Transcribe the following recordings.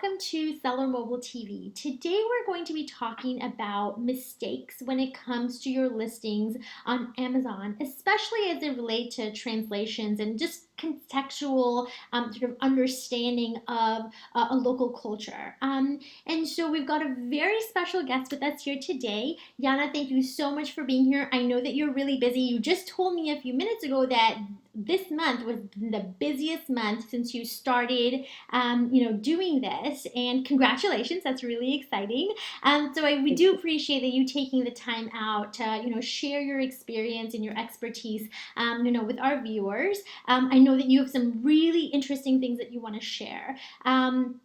welcome to Seller Mobile TV. Today we're going to be talking about mistakes when it comes to your listings on Amazon, especially as it relates to translations and just contextual sort of understanding of a local culture. And so we've got a very special guest with us here today. Yana, thank you so much for being here. I know that you're really busy. You just told me a few minutes ago that this month was the busiest month since you started doing this, and congratulations, that's really exciting. We do appreciate that you taking the time out to share your experience and your expertise with our viewers. I know that you have some really interesting things that you want to share. The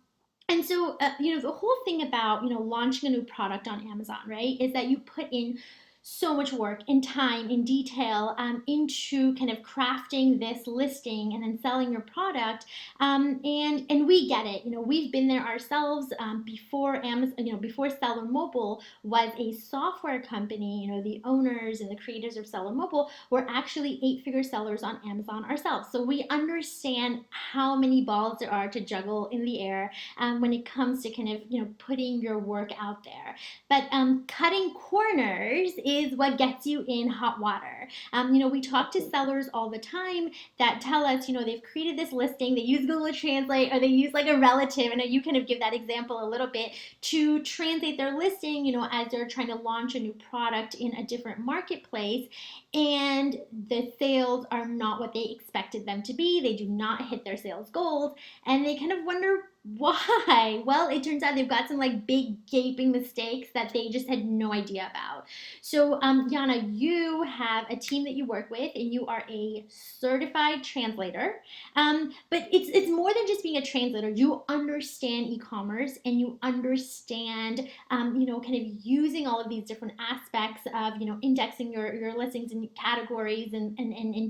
whole thing about launching a new product on Amazon, right, is that you put in so much work and time and detail into kind of crafting this listing and then selling your product. And we get it. We've been there ourselves before Amazon. Before Seller Mobile was a software company. The owners and the creators of Seller Mobile were actually eight-figure sellers on Amazon ourselves. So we understand how many balls there are to juggle in the air when it comes to kind of putting your work out there. But cutting corners is what gets you in hot water. We talk to sellers all the time that tell us, they've created this listing, they use Google Translate, or they use like a relative, and you kind of give that example a little bit, to translate their listing, as they're trying to launch a new product in a different marketplace, and the sales are not what they expected them to be. They do not hit their sales goals, and they kind of wonder why. Well, it turns out they've got some like big gaping mistakes that they just had no idea about. So, Yana, you have a team that you work with, and you are a certified translator. But it's more than just being a translator. You understand e-commerce, and you understand, kind of using all of these different aspects of, indexing your listings and categories and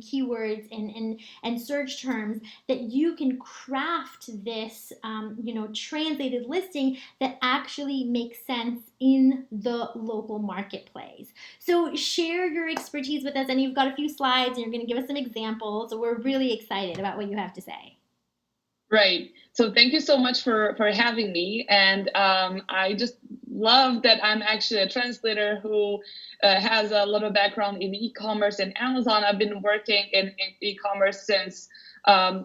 keywords and search terms, that you can craft this, translated listing that actually makes sense in the local marketplace. So share your expertise with us, and you've got a few slides, and you're going to give us some examples. So we're really excited about what you have to say. Right. So thank you so much for having me. And I just love that I'm actually a translator who has a little background in e-commerce and Amazon. I've been working in e-commerce since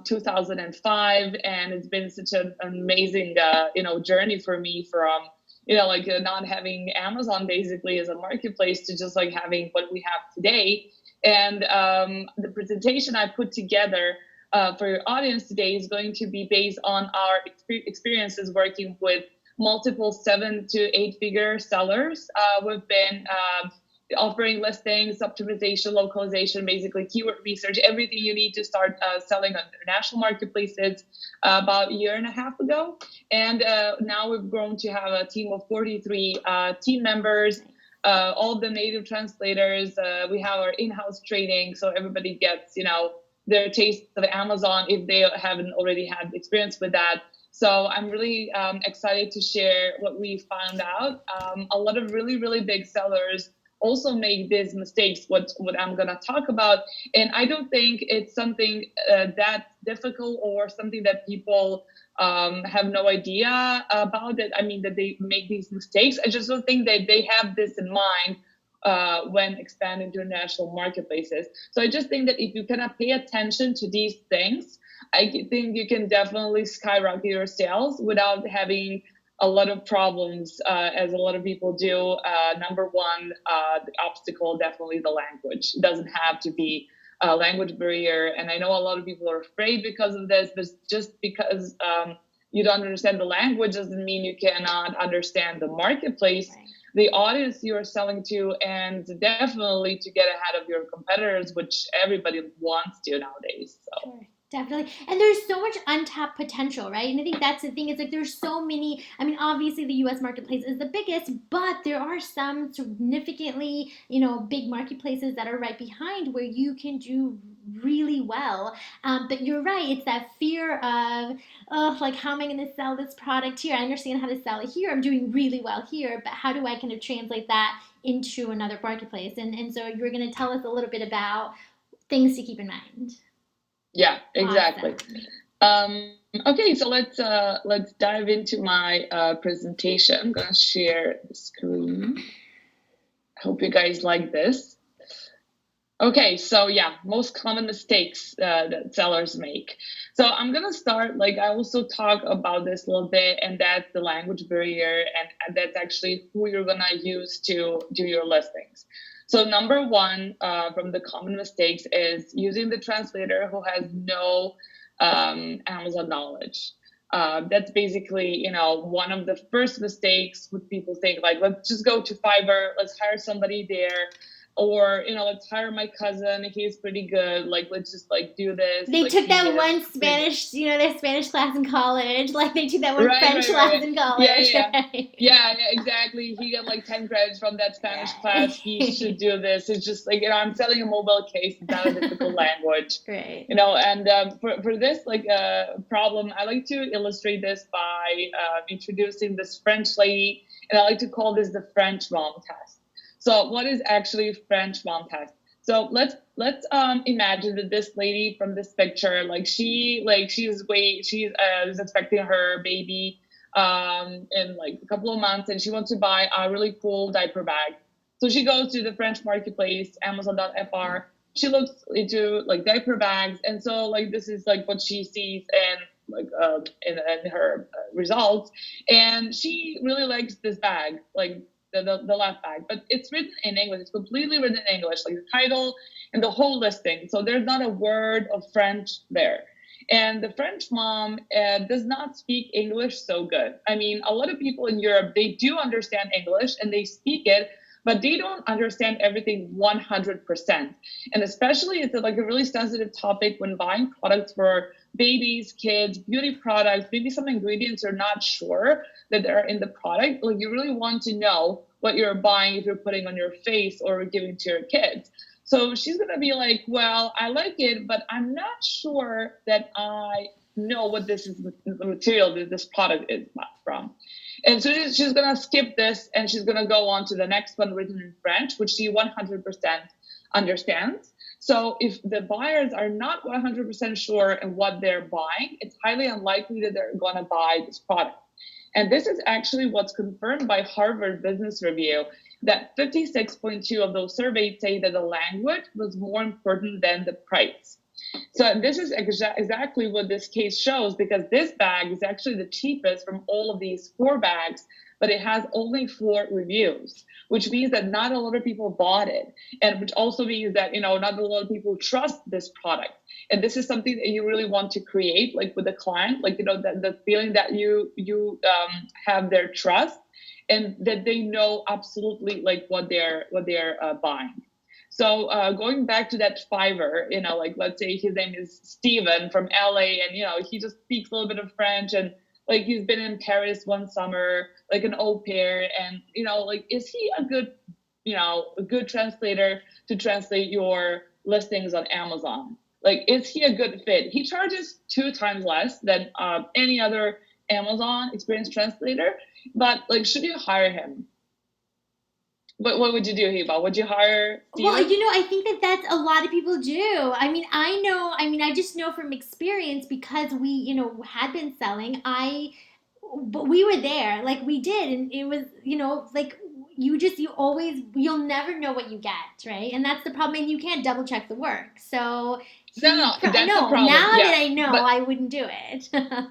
2005, and it's been such an amazing, journey for me from, not having Amazon basically as a marketplace to just like having what we have today. And the presentation I put together for your audience today is going to be based on our experiences working with multiple 7 to 8 figure sellers. We've been offering listings, optimization, localization, basically keyword research, everything you need to start selling on international marketplaces about a year and a half ago. And now we've grown to have a team of 43 team members, all the native translators. We have our in-house training, so everybody gets, their taste of Amazon if they haven't already had experience with that. So I'm really excited to share what we found out. A lot of really, really big sellers also make these mistakes, what I'm going to talk about. And I don't think it's something that difficult or something that people have no idea about it. I mean, that they make these mistakes. I just don't think that they have this in mind when expanding to international marketplaces. So I just think that if you kind of pay attention to these things, I think you can definitely skyrocket your sales without having a lot of problems, as a lot of people do. Number one, the obstacle, definitely the language. It doesn't have to be a language barrier. And I know a lot of people are afraid because of this, but just because you don't understand the language doesn't mean you cannot understand the marketplace. Right. The audience you are selling to, and definitely to get ahead of your competitors, which everybody wants to nowadays. So. Sure. Definitely. And there's so much untapped potential, right? And I think that's the thing. It's like there's so many. I mean, obviously the US marketplace is the biggest, but there are some significantly, big marketplaces that are right behind where you can do really well. But you're right. It's that fear of, oh, like, how am I going to sell this product here? I understand how to sell it here. I'm doing really well here, but how do I kind of translate that into another marketplace? And so you're going to tell us a little bit about things to keep in mind. Yeah, exactly. Okay, so let's dive into my presentation. I'm gonna share the screen. Hope you guys like this. Okay, so yeah, most common mistakes that sellers make. So I'm gonna start, like I also talk about this a little bit, and that's the language barrier, and that's actually who you're gonna use to do your listings. So number one from the common mistakes is using the translator who has no Amazon knowledge. That's basically, one of the first mistakes with people think like, let's just go to Fiverr, let's hire somebody there, or let's hire my cousin, he's pretty good, like let's just like do this, They like took he that is one pretty good. Spanish, their Spanish class in college. Like they took that one Right, French right, right, class right. in Yeah, college. yeah, yeah. Right? Yeah, exactly. He got like 10 credits from that Spanish class. He should Right. do this. It's just like, I'm selling a mobile case. It's not a difficult language, Right. and for this like problem, I like to illustrate this by introducing this French lady, and I like to call this the French mom test. So what is actually French mom test? So let's imagine that this lady from this picture, like she's is expecting her baby in like a couple of months, and she wants to buy a really cool diaper bag. So she goes to the French marketplace, Amazon.fr. She looks into like diaper bags, and so like this is like what she sees and like in her results, and she really likes this bag, like the left bag, but it's written in English. It's completely written in English, like the title and the whole listing. So there's not a word of French there. And the French mom does not speak English so good. I mean, a lot of people in Europe, they do understand English and they speak it, but they don't understand everything 100%. And especially it's like a really sensitive topic when buying products for babies, kids, beauty products, maybe some ingredients you're not sure that they're in the product. Like you really want to know what you're buying if you're putting on your face or giving to your kids. So she's going to be like, well, I like it, but I'm not sure that I know what this is, the material that this product is from. And so she's going to skip this and she's going to go on to the next one written in French, which she 100% understands. So if the buyers are not 100% sure in what they're buying, it's highly unlikely that they're going to buy this product. And this is actually what's confirmed by Harvard Business Review, that 56.2 of those surveyed say that the language was more important than the price. So this is exactly what this case shows, because this bag is actually the cheapest from all of these 4 bags, but it has only 4 reviews, which means that not a lot of people bought it, and which also means that not a lot of people trust this product. And this is something that you really want to create, like with a client, like the feeling that you have their trust and that they know absolutely like what they're buying. So going back to that Fiverr, like let's say his name is Steven from LA, and he just speaks a little bit of French, and like he's been in Paris one summer, like an au pair, and like is he a good translator to translate your listings on Amazon? Like, is he a good fit? He charges 2 times less than any other Amazon experienced translator, but like, should you hire him? What would you do, Hiba? Would you hire Well, Steven? I think that that's a lot of people do. I just know from experience because we, had been selling. But we were there, like we did, and it was, like you'll never know what you get, right? And that's the problem, and you can't double check the work. So No, no, that's the no, problem. now that Yeah, I know, but I wouldn't do it.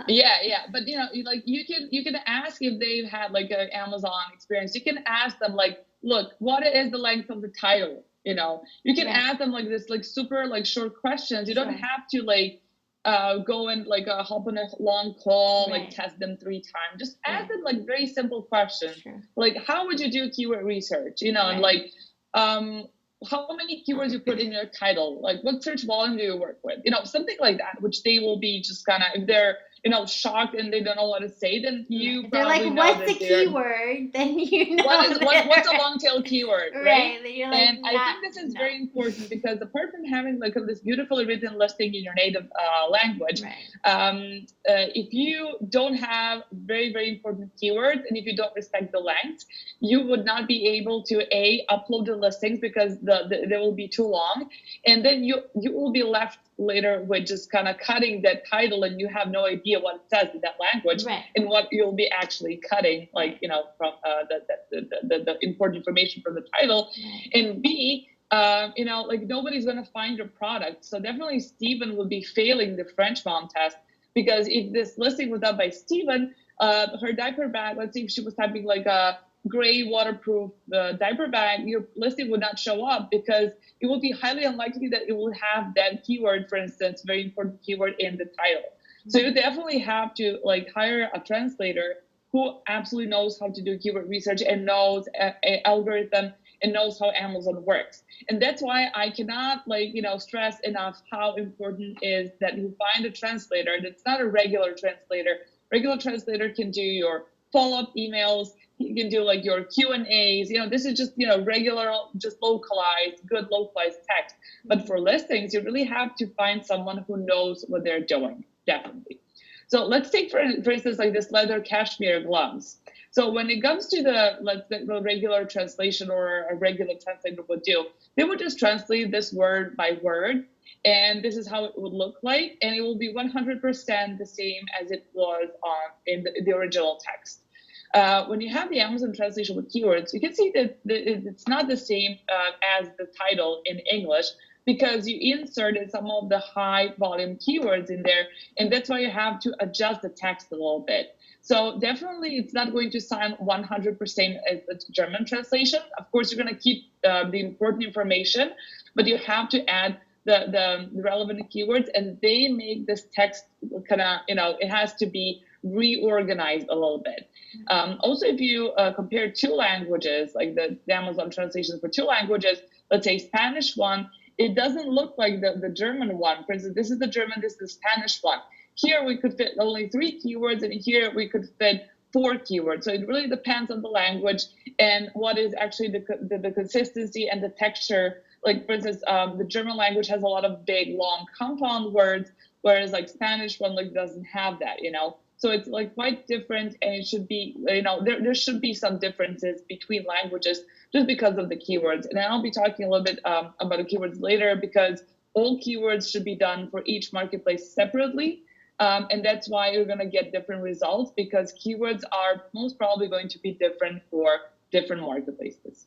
yeah, yeah, but like you can ask if they've had like an Amazon experience. You can ask them like, look, what is the length of the title? You can Right. ask them like this, like super like short questions. You don't Sure. have to like go and like hop on a long call, like Right. test them 3 times. Just ask Right. them like very simple questions, Sure. like how would you do keyword research? And Right. like um how many keywords you put in your title, like what search volume do you work with, something like that, which they will be just kind of, shocked and they don't know what to say, then you If they're like, probably know what's the that they're keyword? Then you know what's a long tail keyword, right? right. Then you're like, And I not, think this is no. very important because apart from having like this beautifully written listing in your native language, Right. if you don't have very, very important keywords and if you don't respect the length, you would not be able to upload the listings because they will be too long, and then you will be left later with just kind of cutting that title and you have no idea what it says in that language Right. and what you'll be actually cutting, like from the important information from the title. Right. And B, like nobody's going to find your product. So definitely Stephen will be failing the French mom test, because if this listing was done by Stephen, her diaper bag, let's say if she was typing like a gray waterproof diaper bag, your listing would not show up because it will be highly unlikely that it will have that keyword, for instance, very important keyword in the title. So you definitely have to like hire a translator who absolutely knows how to do keyword research and knows a algorithm and knows how Amazon works. And that's why I cannot stress enough how important is that you find a translator that's not a regular translator. Regular translator can do your follow-up emails. You can do like your Q&As. This is just regular, just good localized text. But for listings, you really have to find someone who knows what they're doing. Definitely. So let's take for instance like this leather cashmere gloves. So when it comes to the regular translation, or a regular translator would do, they would just translate this word by word, and this is how it would look like, and it will be 100% the same as it was in the original text. When you have the Amazon translation with keywords, you can see that it's not the same as the title in English, because you inserted some of the high volume keywords in there, and that's why you have to adjust the text a little bit. So definitely it's not going to sound 100% as a German translation. Of course, you're going to keep the important information, but you have to add the relevant keywords, and they make this text kind of, it has to be reorganized a little bit. Also, if you compare two languages, like the Amazon translations for two languages, let's say Spanish one, it doesn't look like the German one. For instance, this is the German, this is the Spanish one. Here we could fit only 3 keywords, and here we could fit 4 keywords. So it really depends on the language and what is actually the consistency and the texture. Like, for instance, the German language has a lot of big, long compound words, whereas like Spanish one doesn't have that, So it's like quite different, and it should be, there should be some differences between languages just because of the keywords. And I'll be talking a little bit about the keywords later, because all keywords should be done for each marketplace separately. And that's why you're going to get different results, because keywords are most probably going to be different for different marketplaces.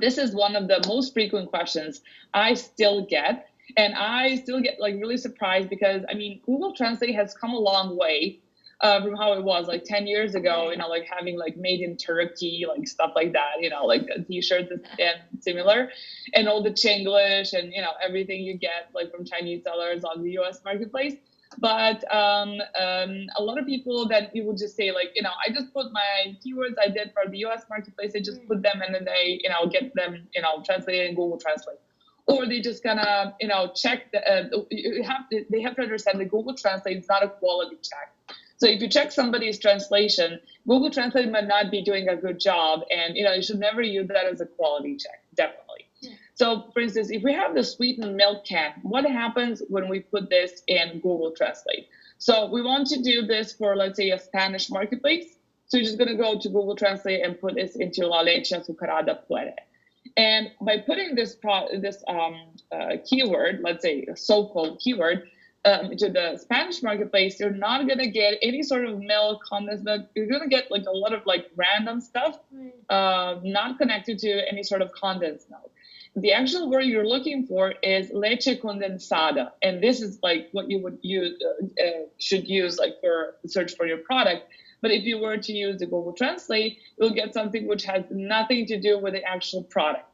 This is one of the most frequent questions I still get. And I still get like really surprised, because Google Translate has come a long way from how it was like 10 years ago, like having like made in Turkey, like stuff like that, like t-shirts and similar, and all the Chinglish and, everything you get like from Chinese sellers on the US marketplace. But a lot of people that you would just say like, I just put my keywords I did for the US marketplace, I just put them and then they, get them, translated in Google Translate. Or they just gonna, check they have to understand that Google Translate is not a quality check. So if you check somebody's translation, Google Translate might not be doing a good job, and you should never use that as a quality check, definitely. Yeah. So for instance, if we have the sweetened milk can, what happens when we put this in Google Translate? So we want to do this for, let's say, a Spanish marketplace. So you're just gonna go to Google Translate and put this into La leche azucarada puede. And by putting this keyword, let's say a so-called keyword, to the Spanish marketplace, you're not going to get any sort of milk, condensed milk. You're going to get like a lot of like random stuff, not connected to any sort of condensed milk. The actual word you're looking for is leche condensada. And this is like what you would use, should use like for search for your product. But if you were to use the Google Translate, you'll get something which has nothing to do with the actual product.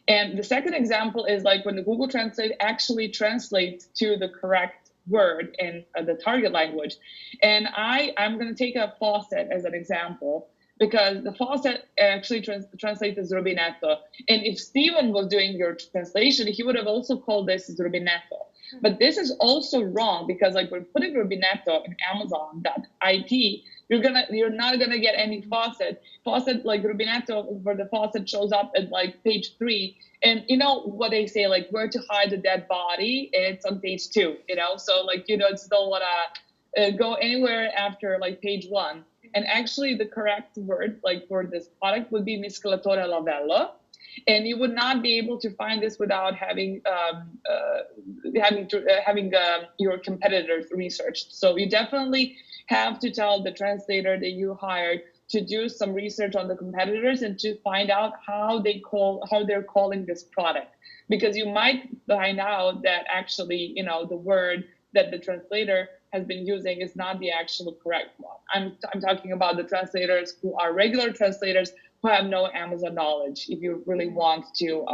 And the second example is like when the Google Translate actually translates to the correct word in the target language. And I'm going to take a faucet as an example. because the faucet actually translates as rubinetto. And if Steven was doing your translation, he would have also called this as rubinetto. But this is also wrong because like we're putting rubinetto in Amazon.it, you're not gonna get any faucet. Faucet like rubinetto for the faucet shows up at like page 3. And you know what they say, like where to hide a dead body, it's on page 2, so like you don't still wanna go anywhere after like page 1. And actually the correct word like for this product would be miscelatore lavello. And you would not be able to find this without having your competitors researched. So you definitely have to tell the translator that you hired to do some research on the competitors and to find out how they're calling this product, because you might find out that actually the word that the translator has been using is not the actual correct one. I'm talking about the translators who are regular translators who have no Amazon knowledge, if you really want to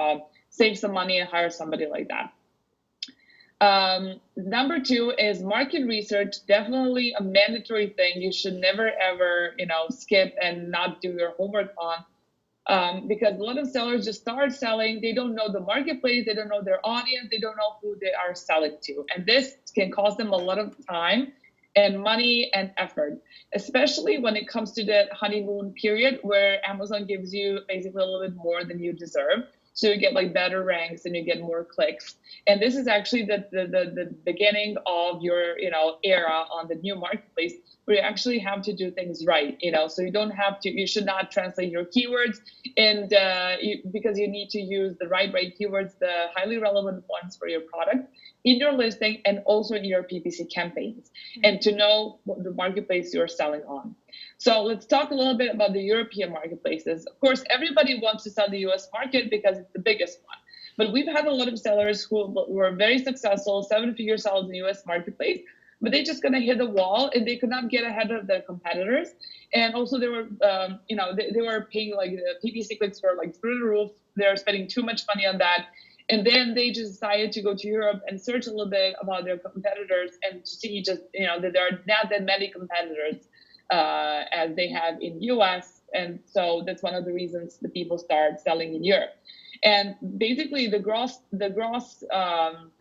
save some money and hire somebody like that. Number 2 is market research. Definitely a mandatory thing. You should never ever, skip and not do your homework on, because a lot of sellers just start selling. They don't know the marketplace. They don't know their audience. They don't know who they are selling to. And this can cost them a lot of time and money and effort, especially when it comes to the honeymoon period where Amazon gives you basically a little bit more than you deserve. So you get like better ranks and you get more clicks. And this is actually the beginning of your era on the new marketplace, where you actually have to do things right. So you should not translate your keywords, and because you need to use the right keywords, the highly relevant ones for your product in your listing and also in your PPC campaigns, and to know what the marketplace you're selling on. So let's talk a little bit about the European marketplaces. Of course, everybody wants to sell the US market because it's the biggest one. But we've had a lot of sellers who were very successful, 7-figure sellers in the US marketplace, but they just gonna hit a wall and they could not get ahead of their competitors. And also they were, they were paying like the PPC clicks were like through the roof. They're spending too much money on that. And then they just decided to go to Europe and search a little bit about their competitors and to see just, that there are not that many competitors as they have in US. And so that's one of the reasons the people start selling in Europe. And basically the gross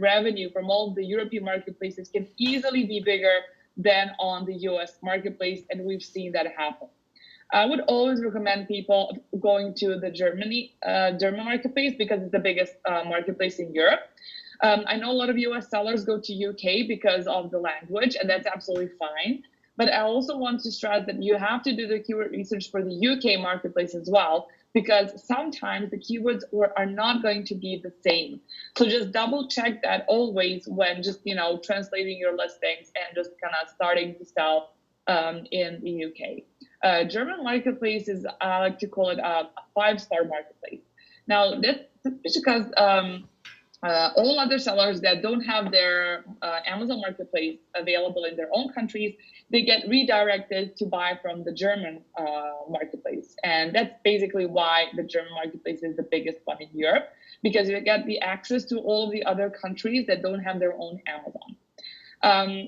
revenue from all the European marketplaces can easily be bigger than on the US marketplace. And we've seen that happen. I would always recommend people going to the German marketplace because it's the biggest marketplace in Europe. I know a lot of US sellers go to UK because of the language, and that's absolutely fine. But I also want to stress that you have to do the keyword research for the UK marketplace as well, because sometimes the keywords are not going to be the same. So just double check that always when just, translating your listings and just kind of starting to sell in the UK. German marketplace is, I like to call it a 5-star marketplace. Now, that's because all other sellers that don't have their Amazon marketplace available in their own countries, they get redirected to buy from the German marketplace. And that's basically why the German marketplace is the biggest one in Europe, because you get the access to all of the other countries that don't have their own Amazon.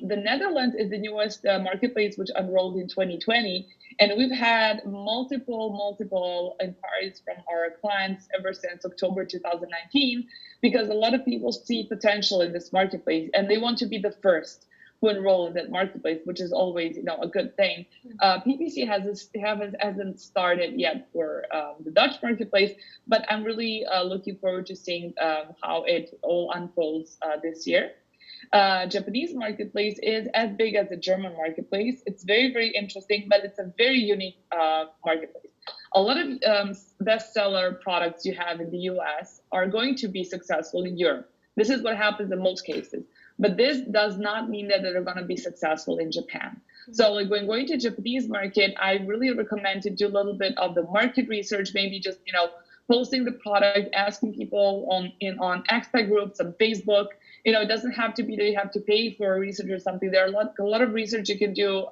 The Netherlands is the newest marketplace, which unrolled in 2020. And we've had multiple inquiries from our clients ever since October 2019, because a lot of people see potential in this marketplace and they want to be the first who enroll in that marketplace, which is always, a good thing. PPC hasn't started yet for the Dutch marketplace, but I'm really looking forward to seeing how it all unfolds this year. Japanese marketplace is as big as the German marketplace. It's very, very interesting, but it's a very unique marketplace. A lot of bestseller products you have in the US are going to be successful in Europe. This is what happens in most cases. But this does not mean that they're going to be successful in Japan. So like when going to Japanese market, I really recommend to do a little bit of the market research, maybe just, posting the product, asking people on expat groups on Facebook. It doesn't have to be that you have to pay for research or something. There are a lot of research you can do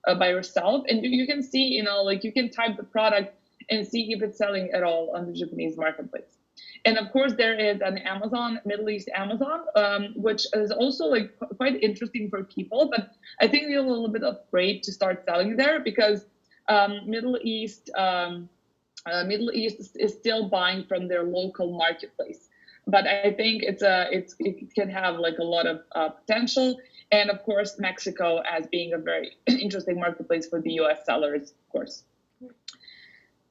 by yourself, and you can see, you can type the product and see if it's selling at all on the Japanese marketplace. And of course, there is an Amazon, Middle East Amazon, which is also quite interesting for people. But I think they're a little bit afraid to start selling there because Middle East. Middle East is still buying from their local marketplace, but I think it can have like a lot of potential. And of course, Mexico as being a very interesting marketplace for the U.S. sellers, of course.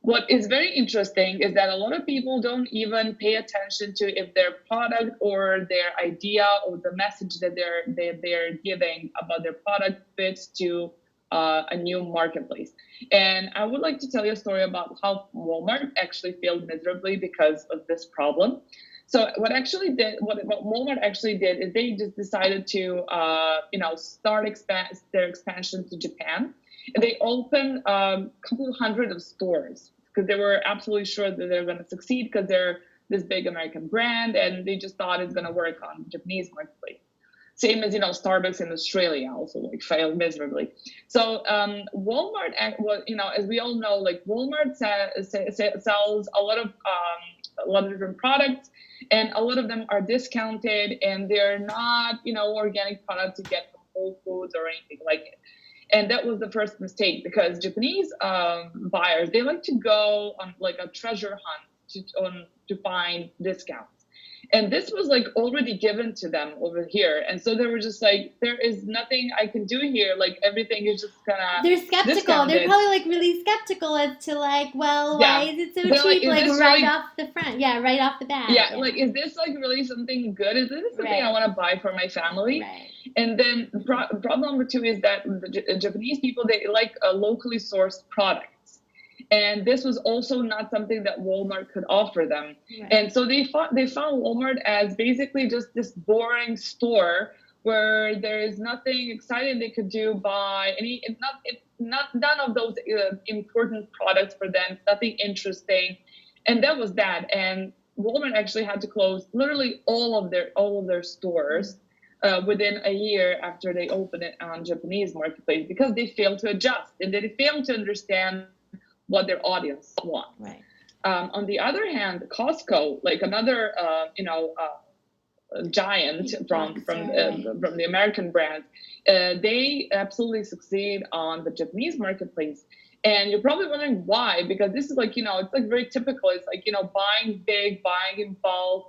What is very interesting is that a lot of people don't even pay attention to if their product or their idea or the message that they're giving about their product fits to a new marketplace. And I would like to tell you a story about how Walmart actually failed miserably because of this problem. So what Walmart actually did is they just decided to start their expansion to Japan. And they opened a couple hundred of stores because they were absolutely sure that they're going to succeed because they're this big American brand, and they just thought it's going to work on the Japanese marketplace. Same as Starbucks in Australia also like failed miserably. So Walmart, as we all know, like Walmart sells a lot of different products, and a lot of them are discounted, and they're not organic products you get from Whole Foods or anything like it. And that was the first mistake, because Japanese buyers, they like to go on like a treasure hunt to find discounts. And this was like already given to them over here. And so they were just like, there is nothing I can do here. Like everything is just They're skeptical. discounted. They're probably like really skeptical as to like, well, Yeah. why is it so They're cheap? Like right really... off the front. Yeah, right off the bat. Yeah, like, is this like really something good? Is this something Right. I want to buy for my family? Right. And then problem number two is that the Japanese people, they like locally sourced products. And this was also not something that Walmart could offer them. Right. And so they found Walmart as basically just this boring store where there is nothing exciting they could do by none of those important products for them, nothing interesting. And that was that. And Walmart actually had to close literally all of their stores within a year after they opened it on Japanese marketplace, because they failed to adjust and they failed to understand what their audience wants. Right. On the other hand, Costco, like another giant from the American brand, they absolutely succeed on the Japanese marketplace. And you're probably wondering why, because this is like, it's like very typical. It's like, buying big, buying in bulk.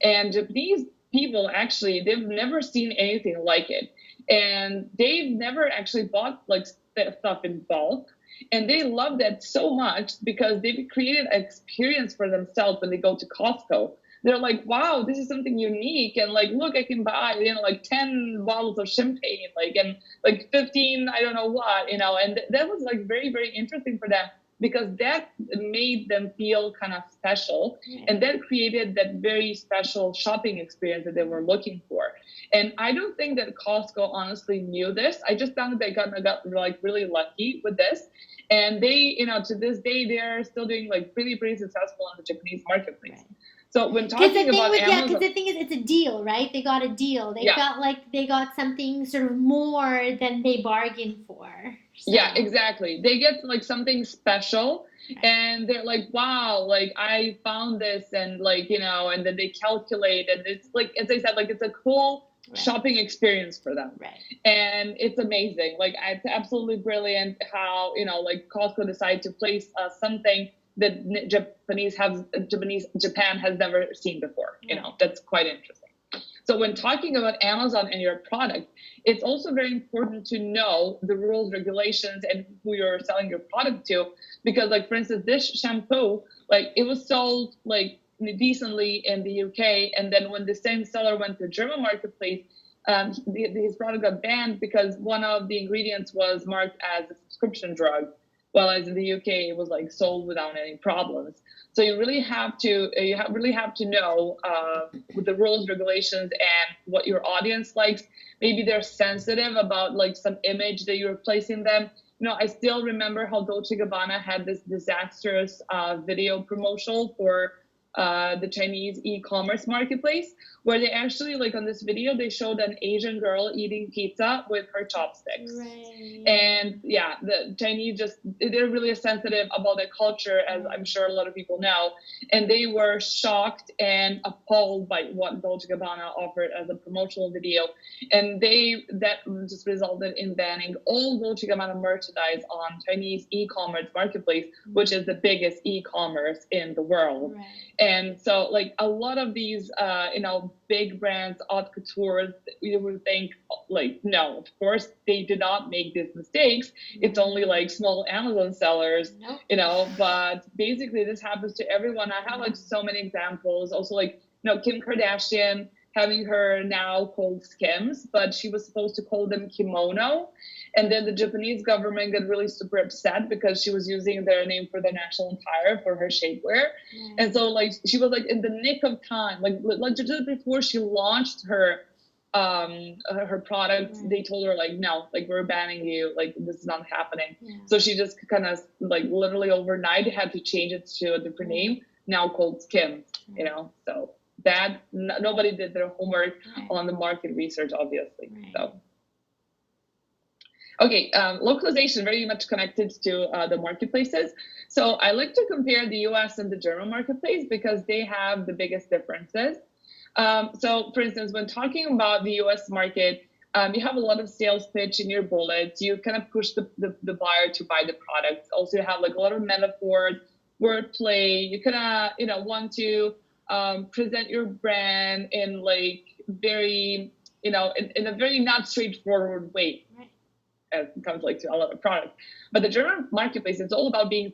And Japanese people, actually, they've never seen anything like it. And they've never actually bought like stuff in bulk. And they love that so much because they've created an experience for themselves when they go to Costco. They're like, wow, this is something unique. And like, look, I can buy, like 10 bottles of champagne, like, and like 15, I don't know what, and that was like very, very interesting for them, because that made them feel kind of special. And that created that very special shopping experience that they were looking for. And I don't think that Costco honestly knew this. I just found that they got like really lucky with this. And they, to this day, they're still doing like pretty, pretty successful in the Japanese marketplace. Right. So when talking about Amazon, because the thing is, it's a deal, right? They got a deal. They felt like they got something sort of more than they bargained for. So. Yeah, exactly. They get like something special, and they're like, wow, like I found this, and like, and then they calculate, and it's like, as I said, like it's a cool shopping experience for them. Right. And it's amazing. Like, it's absolutely brilliant how, like Costco decided to place something that Japan has never seen before. That's quite interesting. So when talking about Amazon and your product, it's also very important to know the rules, regulations, and who you're selling your product to. Because, like, for instance, this shampoo, like, it was sold like decently in the UK, and then when the same seller went to German marketplace, his product got banned because one of the ingredients was marked as a prescription drug, while as in the UK it was like sold without any problems. So you really have to know the rules, regulations, and what your audience likes. Maybe they're sensitive about like some image that you're placing them. I still remember how Dolce & Gabbana had this disastrous video promotional for the Chinese e-commerce marketplace, where they actually, like on this video, they showed an Asian girl eating pizza with her chopsticks. Right. And yeah, the Chinese they're really sensitive about their culture, as I'm sure a lot of people know. And they were shocked and appalled by what Dolce & Gabbana offered as a promotional video. And that just resulted in banning all Dolce & Gabbana merchandise on Chinese e-commerce marketplace, which is the biggest e-commerce in the world. Right. And so, like, a lot of these, big brands, haute couture, you would think, like, no, of course they did not make these mistakes. It's only like small Amazon sellers, but basically this happens to everyone. I have like so many examples. Also, like, Kim Kardashian having her now called Skims, but she was supposed to call them kimono. And then the Japanese government got really super upset because she was using their name for the national attire for her shapewear. And so, like, she was like in the nick of time, like just before she launched her product, they told her, like, no, like, we're banning you, like, this is not happening. So she just kind of, like, literally overnight had to change it to a different name, now called Skims, so that nobody did their homework on the market research, obviously. So okay, localization, very much connected to the marketplaces. So I like to compare the US and the German marketplace because they have the biggest differences. So for instance, when talking about the US market, you have a lot of sales pitch in your bullets. You kind of push the buyer to buy the products. Also, you have like a lot of metaphors, wordplay. You kind of, want to present your brand in like very, in a very not straightforward way. As it comes like to a lot of products. But the German marketplace, it's all about being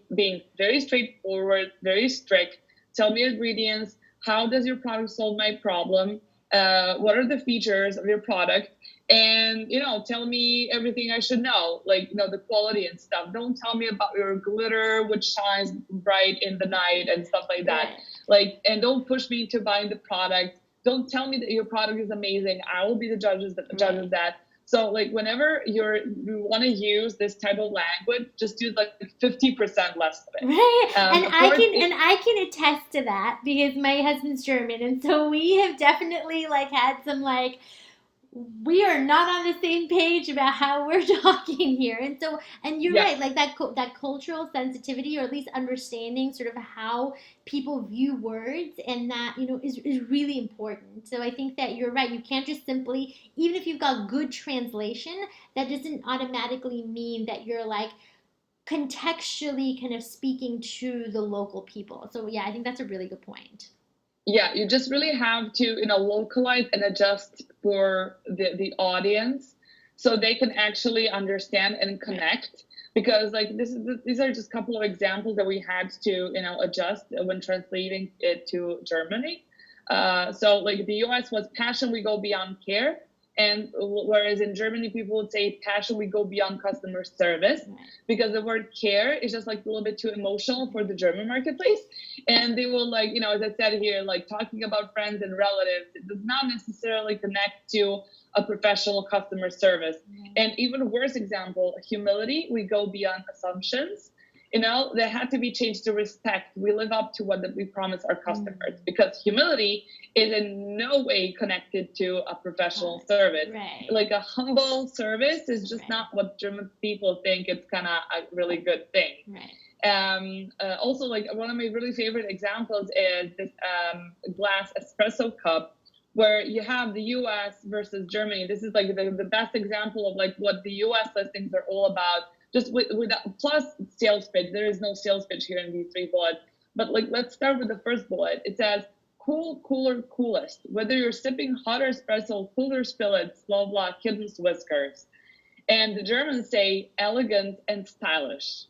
very straightforward, very strict. Tell me ingredients. How does your product solve my problem? What are the features of your product? And, tell me everything I should know, like, the quality and stuff. Don't tell me about your glitter, which shines bright in the night and stuff like that. Like, and don't push me into buying the product. Don't tell me that your product is amazing. I will be the judge of that. So, like, whenever you want to use this type of language, just do like 50% less of it. Right. And I can attest to that because my husband's German, and so we have definitely like had some like we are not on the same page about how we're talking here. And you're right, like that cultural sensitivity, or at least understanding sort of how people view words, and that, is really important. So I think that you're right. You can't just simply, even if you've got good translation, that doesn't automatically mean that you're like contextually kind of speaking to the local people. So yeah, I think that's a really good point. Yeah, you just really have to, localize and adjust for the audience so they can actually understand and connect. Because like these are just a couple of examples that we had to, adjust when translating it to Germany. So like the US was passion, we go beyond care. And whereas in Germany, people would say passion, we go beyond customer service, because the word care is just like a little bit too emotional for the German marketplace. And they will, like, as I said here, like talking about friends and relatives, it does not necessarily connect to a professional customer service. And even worse example, humility, we go beyond assumptions. They had to be changed to respect. We live up to what we promise our customers, because humility is in no way connected to a professional service. Like a humble service is just not what German people think it's kind of a really good thing. Also, like one of my really favorite examples is this glass espresso cup, where you have the US versus Germany. This is like the best example of like what the US listings are all about. Just with plus sales pitch. There is no sales pitch here in these 3 bullets. But like, let's start with the first bullet. It says, cool, cooler, coolest. Whether you're sipping hot espresso, cooler spillets, blah, blah, kittens, whiskers. And the Germans say elegant and stylish.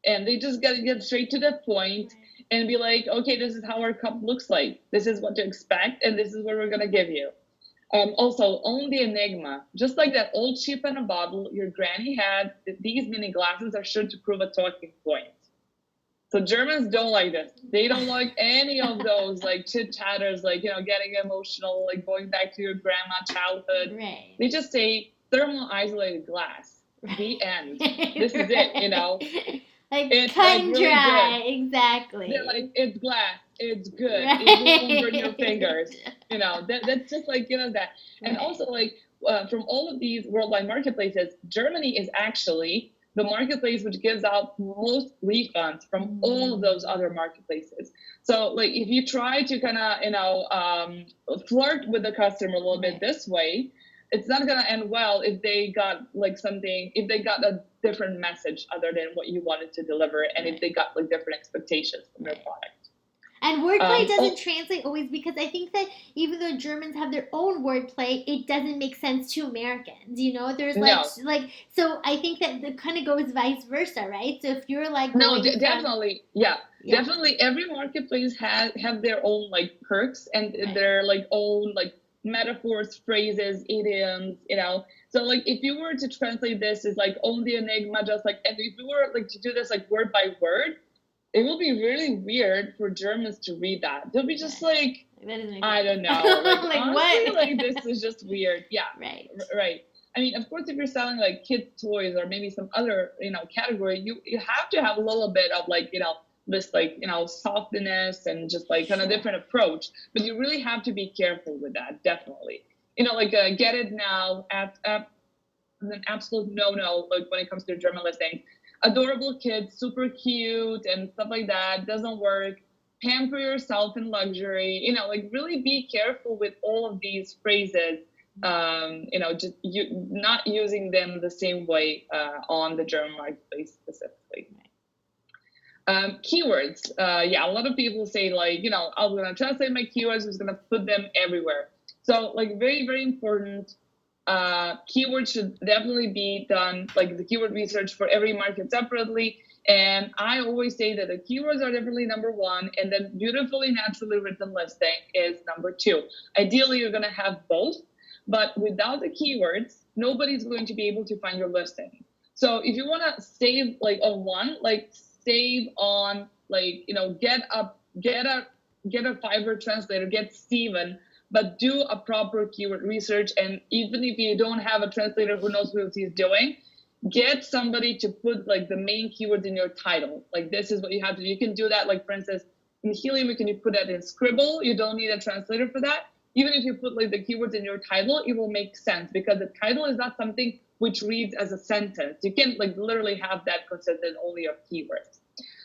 And they just get straight to the point and be like, okay, this is how our cup looks like. This is what to expect, and this is what we're going to give you. Also, own the enigma. Just like that old sheep in a bottle your granny had, these mini glasses are sure to prove a talking point. So Germans don't like this. They don't like any of those like chit-chatters, like, getting emotional, like going back to your grandma childhood. They just say thermal isolated glass. The end. This is it, Like it's cut and like really dry, good. exactly. They're like, it's glass. it's good, it won't burn your Right. fingers. That's just like, that. And Right. also, like, from all of these worldwide marketplaces, Germany is actually the marketplace which gives out most refunds from all of those other marketplaces. So, like, if you try to kind of, flirt with the customer a little bit this way, it's not going to end well if they got like something, if they got a different message other than what you wanted to deliver, and if they got like different expectations from your product. And wordplay doesn't Oh, translate always, because I think that even though Germans have their own wordplay, it doesn't make sense to Americans. There's no, so I think that it kind of goes vice versa, right? So if you're like no, going from definitely, yeah, yeah, definitely. Every marketplace have their own like perks and right, their like own like metaphors, phrases, idioms. So like if you were to translate this as like own the enigma, just like, and if you were like to do this like word by word, it will be really weird for Germans to read that. They'll be just right. like, That doesn't make I sense. don't know. Like, Like honestly, what? like, this is just weird. Yeah, Right. right. I mean, of course, if you're selling like kids' toys or maybe some other, category, you have to have a little bit of like, this like, softness and just like kind of Sure. different approach. But you really have to be careful with that, definitely. Like get it now at an absolute no-no, like when it comes to German listings. Adorable kids, super cute and stuff like that doesn't work. Pamper yourself in luxury. Like really be careful with all of these phrases. Just not using them the same way on the German marketplace specifically. Keywords. Yeah, a lot of people say like, I'm gonna translate my keywords. I'm just gonna put them everywhere. So like very, very important. Keywords should definitely be done, like the keyword research for every market separately. And I always say that the keywords are definitely number one, and then beautifully naturally written listing is number two. Ideally, you're going to have both, but without the keywords, nobody's going to be able to find your listing. So if you want to save like on one, like save on like, get a Fiverr translator, get Steven, but do a proper keyword research. And even if you don't have a translator who knows what he's doing, get somebody to put like the main keywords in your title. Like this is what you have to do. You can do that, like for instance, in Helium, you can put that in Scribble. You don't need a translator for that. Even if you put like the keywords in your title, it will make sense because the title is not something which reads as a sentence. You can like literally have that consisted only of keywords.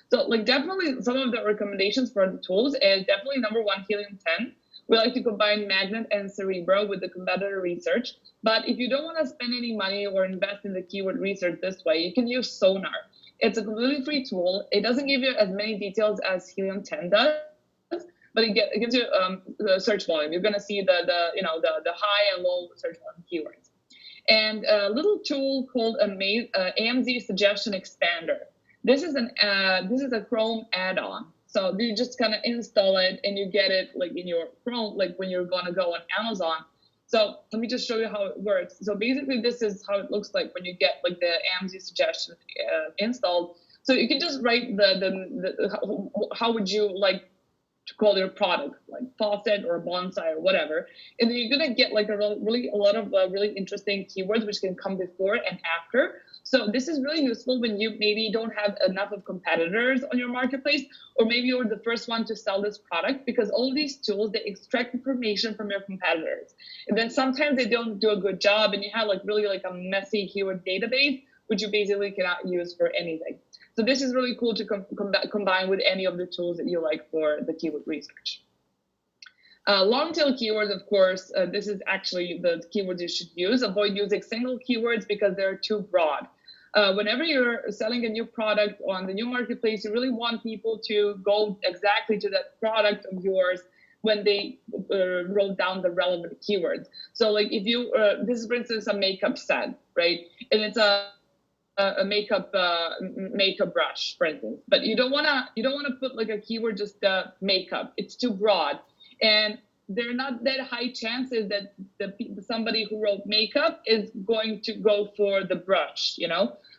So like definitely some of the recommendations for the tools is definitely number one, Helium 10. We like to combine Magnet and Cerebro with the competitor research. But if you don't want to spend any money or invest in the keyword research this way, you can use Sonar. It's a completely free tool. It doesn't give you as many details as Helium 10 does, but it gives you the search volume. You're going to see the high and low search volume keywords. And a little tool called AMZ Suggestion Expander. This is a Chrome add-on. So you just kind of install it and you get it like in your Chrome, like when you're gonna go on Amazon. So let me just show you how it works. So basically, this is how it looks like when you get like the AMZ suggestion installed. So you can just write how would you like to call your product, like faucet or bonsai or whatever, and then you're gonna get like a lot of really interesting keywords which can come before and after. So this is really useful when you maybe don't have enough of competitors on your marketplace, or maybe you're the first one to sell this product, because all these tools, they extract information from your competitors, and then sometimes they don't do a good job, and you have like really like a messy keyword database which you basically cannot use for anything. So this is really cool to combine with any of the tools that you like for the keyword research. Longtail keywords, of course, this is actually the keywords you should use. Avoid using single keywords because they're too broad. Whenever you're selling a new product on the new marketplace, you really want people to go exactly to that product of yours when they wrote down the relevant keywords. So like if you, this is for instance a makeup set, right? And it's a makeup brush, for instance. But you don't wanna put like a keyword just makeup. It's too broad, and there are not that high chances that somebody who wrote makeup is going to go for the brush.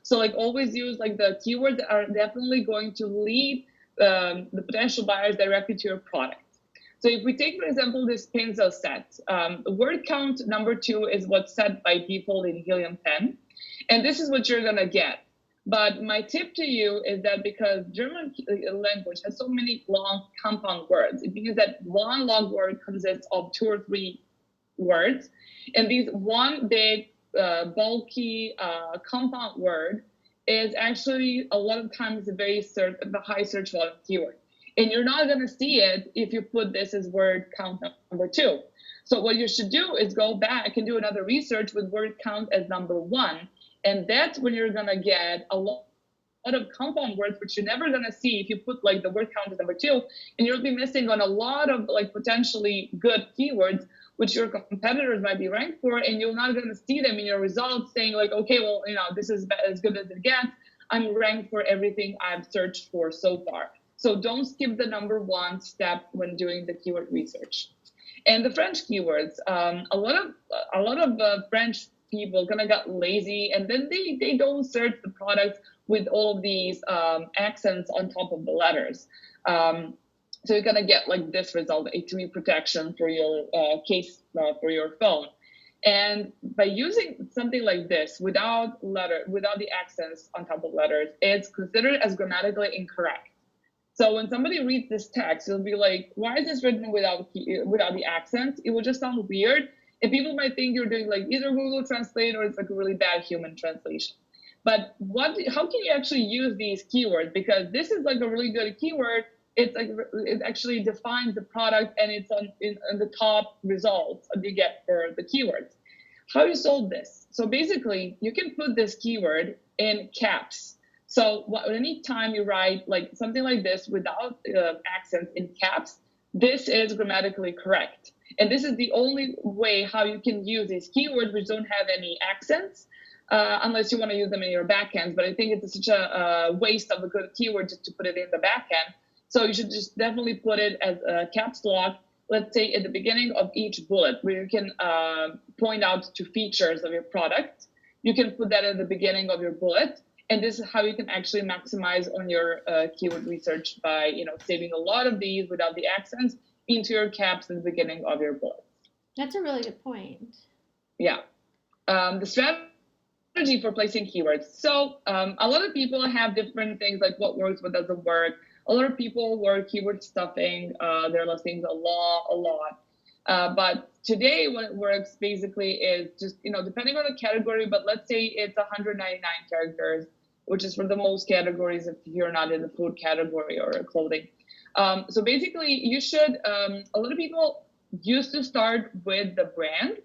So like always use like the keywords that are definitely going to lead the potential buyers directly to your product. So if we take, for example, this pencil set, word count number 2 is what's set by default in Helium 10. And this is what you're going to get. But my tip to you is that because German language has so many long compound words, it means that one long word consists of two or three words. And these one big, bulky, compound word is actually a lot of times a the high search volume keyword. And you're not going to see it if you put this as word count number 2. So what you should do is go back and do another research with word count as number 1. And that's when you're going to get a lot of compound words, which you're never going to see if you put like the word count as number 2. And you'll be missing on a lot of like potentially good keywords, which your competitors might be ranked for, and you're not going to see them in your results saying like, okay, well, this is as good as it gets. I'm ranked for everything I've searched for so far. So don't skip the number 1 step when doing the keyword research. And the French keywords, a lot of French people kind of got lazy, and then they don't search the products with all of these accents on top of the letters. So you're gonna get like this result, A2E protection for your case for your phone. And by using something like this without the accents on top of letters, it's considered as grammatically incorrect. So when somebody reads this text, it'll be like, why is this written without the accents? It will just sound weird. And people might think you're doing like either Google Translate or it's like a really bad human translation. But how can you actually use these keywords? Because this is like a really good keyword. It's like it actually defines the product, and it's on the top results that you get for the keywords. How you solve this? So basically, you can put this keyword in caps. So anytime you write like something like this without accents in caps, this is grammatically correct. And this is the only way how you can use these keywords which don't have any accents, unless you want to use them in your backends. But I think it's such a waste of a good keyword just to put it in the backend. So you should just definitely put it as a caps lock, let's say at the beginning of each bullet, where you can point out to features of your product. You can put that at the beginning of your bullet. And this is how you can actually maximize on your keyword research by saving a lot of these without the accents into your caps at the beginning of your bullets. That's a really good point. Yeah. The strategy for placing keywords. So a lot of people have different things like what works, what doesn't work. A lot of people work keyword stuffing their listings a lot. But today what it works basically is just, depending on the category, but let's say it's 199 characters, which is for the most categories if you're not in the food category or clothing. So basically you should, a lot of people used to start with the brand,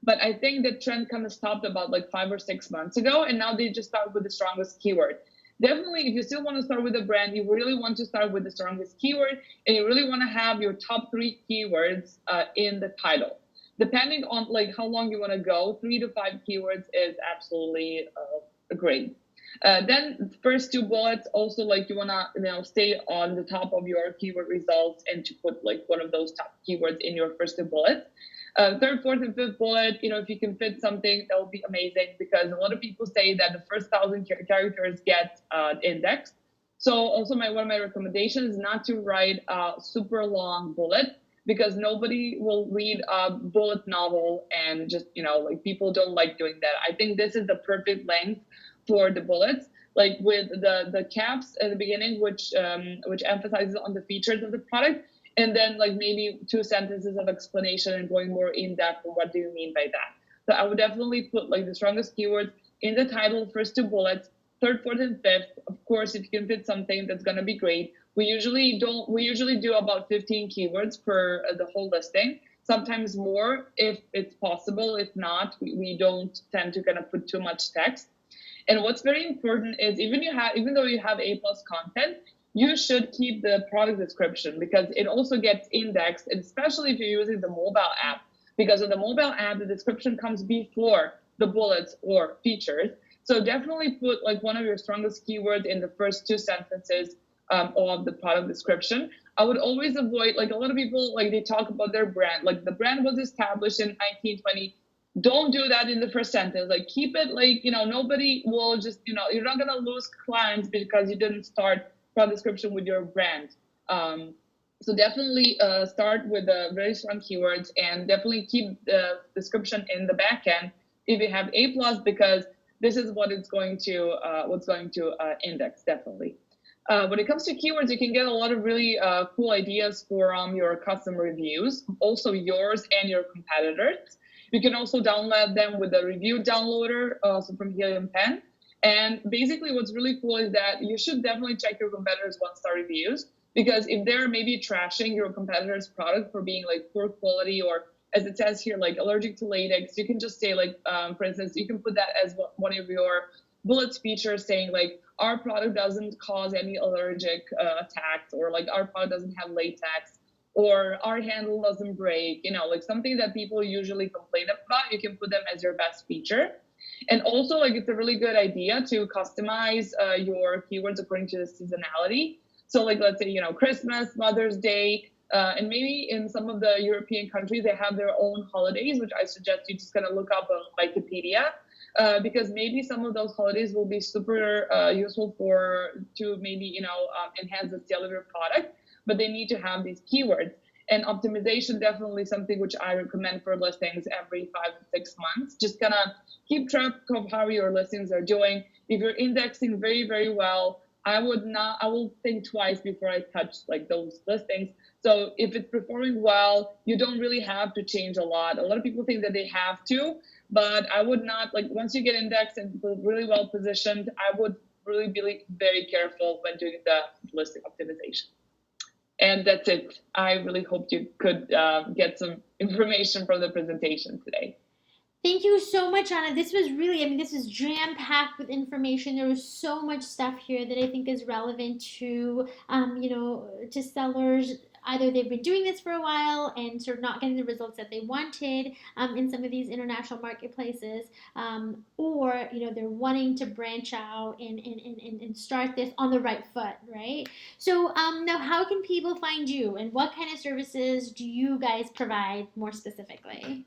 but I think the trend kind of stopped about like 5 or 6 months ago. And now they just start with the strongest keyword. Definitely, if you still want to start with a brand, you really want to start with the strongest keyword, and you really want to have your top 3 keywords in the title. Depending on like how long you want to go, 3 to 5 keywords is absolutely great. Then the first 2 bullets also, like you want to stay on the top of your keyword results and to put like one of those top keywords in your first 2 bullets. Third, fourth, and fifth bullet, if you can fit something, that would be amazing, because a lot of people say that the first 1,000 characters get indexed. So also one of my recommendations is not to write a super long bullet, because nobody will read a bullet novel, and just, like people don't like doing that. I think this is the perfect length for the bullets, like with the caps at the beginning, which emphasizes on the features of the product. And then like maybe 2 sentences of explanation and going more in depth on what do you mean by that. So I would definitely put like the strongest keywords in the title, first 2 bullets, third, fourth, and fifth. Of course, if you can fit something, that's going to be great. We usually do about 15 keywords per the whole listing, sometimes more if it's possible. If not, we don't tend to kind of put too much text. And what's very important is even though you have A+ content, you should keep the product description, because it also gets indexed, and especially if you're using the mobile app, because on the mobile app, the description comes before the bullets or features. So definitely put like one of your strongest keywords in the first 2 sentences of the product description. I would always avoid, like a lot of people, like they talk about their brand, like the brand was established in 1920. Don't do that in the first sentence. Like keep it like, nobody will just, you're not going to lose clients because you didn't start product description with your brand. So definitely start with very strong keywords, and definitely keep the description in the back end if you have A+, because this is what it's going to index, definitely. When it comes to keywords, you can get a lot of really cool ideas for your custom reviews, also yours and your competitors. You can also download them with the review downloader, so from Helium 10. And basically what's really cool is that you should definitely check your competitors' one-star reviews, because if they're maybe trashing your competitor's product for being like poor quality, or as it says here, like allergic to latex, you can just say like, for instance, you can put that as one of your bullets features, saying like, our product doesn't cause any allergic attacks, or like our product doesn't have latex, or our handle doesn't break, like something that people usually complain about. You can put them as your best feature. And also, like, it's a really good idea to customize your keywords according to the seasonality. So like, let's say, Christmas, Mother's Day, and maybe in some of the European countries, they have their own holidays, which I suggest you just kind of look up on Wikipedia, because maybe some of those holidays will be super useful to maybe, enhance the sale of your product, but they need to have these keywords. And optimization, definitely something which I recommend for listings every 5 to 6 months. Just kind of keep track of how your listings are doing. If you're indexing very, very well, I will think twice before I touch like those listings. So if it's performing well, you don't really have to change a lot. A lot of people think that they have to, but I would not. Like, once you get indexed and really well positioned, I would really be very careful when doing the listing optimization. And that's it. I really hope you could get some information from the presentation today. Thank you so much, Anna. This was really, this is jam packed with information. There was so much stuff here that I think is relevant to, to sellers. Either they've been doing this for a while and sort of not getting the results that they wanted in some of these international marketplaces, or they're wanting to branch out and start this on the right foot, right? So now, how can people find you, and what kind of services do you guys provide more specifically?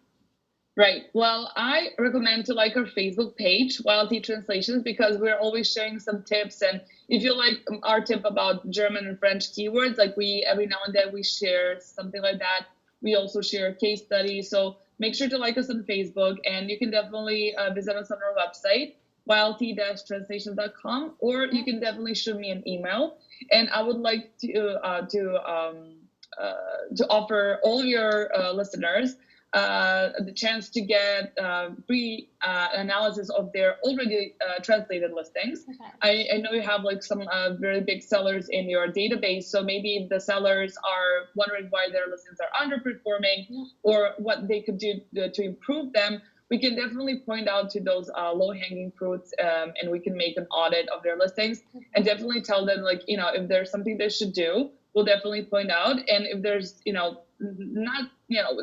Right. Well, I recommend to like our Facebook page, YLT Translations, because we're always sharing some tips. And if you like our tip about German and French keywords, like every now and then we share something like that. We also share case studies. So make sure to like us on Facebook, and you can definitely visit us on our website, ylt-translations.com, or you can definitely shoot me an email. And I would like to offer all your listeners the chance to get free analysis of their already translated listings. Okay. I know you have like some very big sellers in your database, so maybe if the sellers are wondering why their listings are underperforming, or what they could do to improve them, we can definitely point out to those low-hanging fruits, and we can make an audit of their listings, and definitely tell them, like, if there's something they should do, we'll definitely point out. And if there's, not,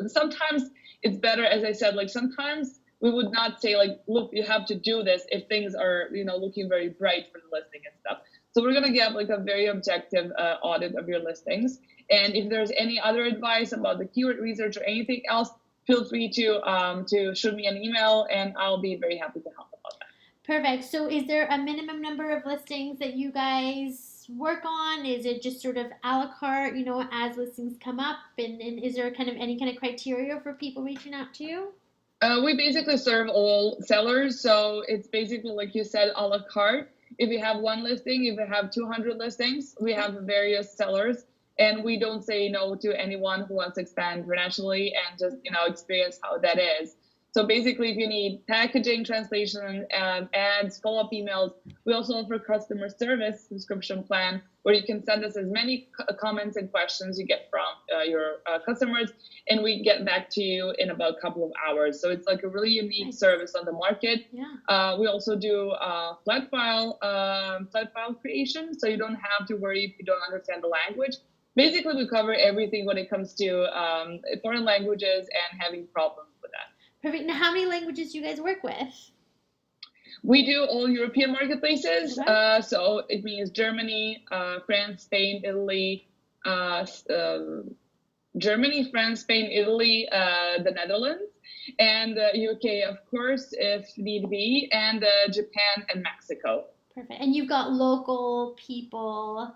sometimes it's better, as I said, like sometimes we would not say like, look, you have to do this if things are, looking very bright for the listing and stuff. So we're going to get like a very objective audit of your listings. And if there's any other advice about the keyword research or anything else, feel free to shoot me an email, and I'll be very happy to help about that. Perfect. So is there a minimum number of listings that you guys work on? Is it just sort of a la carte, as listings come up? And is there any kind of criteria for people reaching out to you? We basically serve all sellers. So it's basically, like you said, a la carte. If you have one listing, if you have 200 listings, we have various sellers. And we don't say no to anyone who wants to expand internationally and just, experience how that is. So basically, if you need packaging, translation, ads, follow-up emails, we also offer customer service subscription plan, where you can send us as many comments and questions you get from your customers, and we get back to you in about a couple of hours. So it's like a really unique service on the market. Yeah. We also do flat file creation, so you don't have to worry if you don't understand the language. Basically, we cover everything when it comes to foreign languages and having problems with that. Perfect. Now, how many languages do you guys work with? We do all European marketplaces. Okay. So it means Germany, France, Spain, Italy, Germany, France, Spain, Italy, the Netherlands, and UK, of course, if need be, and Japan and Mexico. Perfect. And you've got local people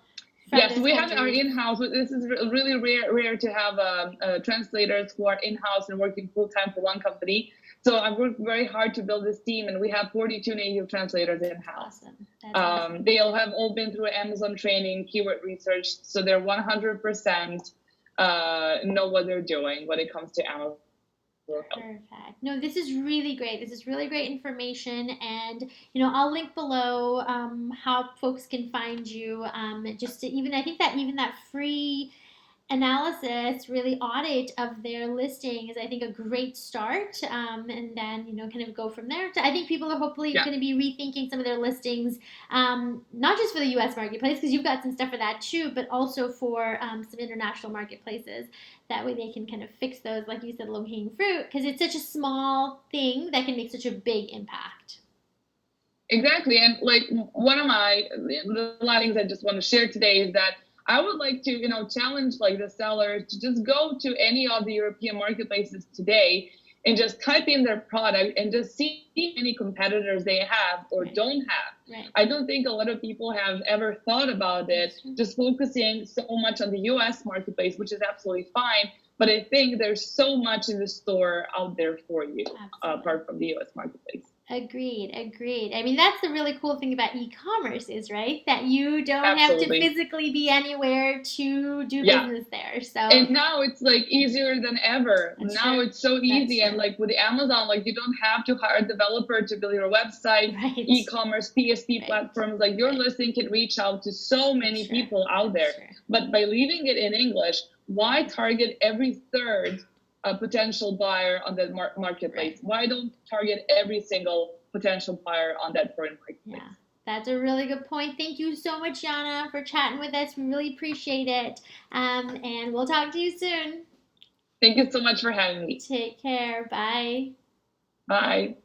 from Yes, those we have our countries? in-house. This is really rare to have translators who are in-house and working full-time for one company. So I've worked very hard to build this team, and we have 42 native translators in-house. Awesome. That's awesome. They all have all been through Amazon training, keyword research, so they're 100% know what they're doing when it comes to Amazon. Perfect. No, this is really great. This is really great information, and I'll link below how folks can find you. Just to even, I think that even that free analysis, really audit of their listing is, I think, a great start. And then, kind of go from there. I think people are hopefully Yeah. going to be rethinking some of their listings, not just for the US marketplace, because you've got some stuff for that too, but also for some international marketplaces. That way they can kind of fix those, like you said, low-hanging fruit, because it's such a small thing that can make such a big impact. Exactly. And like one of the things I just want to share today is that I would like to, challenge like the sellers to just go to any of the European marketplaces today and just type in their product and just see how many competitors they have or Right. don't have. Right. I don't think a lot of people have ever thought about it, just focusing so much on the US marketplace, which is absolutely fine. But I think there's so much in the store out there for you, apart from the US marketplace. Agreed, agreed. I mean, that's the really cool thing about e-commerce is, right, that you don't have to Absolutely. physically be anywhere to do Yeah. business there. So, And now it's like easier than ever. That's Now true. it's so easy. That's And true. like with Amazon, like you don't have to hire a developer to build your website, Right. e-commerce, PSP Right. platforms. Like your Right. listing can reach out to so many That's true. people out there. That's true. But by leaving it in English, why target every third potential buyer on that marketplace? Right. Why don't target every single potential buyer on that foreign marketplace? Yeah. That's a really good point. Thank you so much, Yana, for chatting with us. We really appreciate it. And we'll talk to you soon. Thank you so much for having me. Take care. Bye. Bye.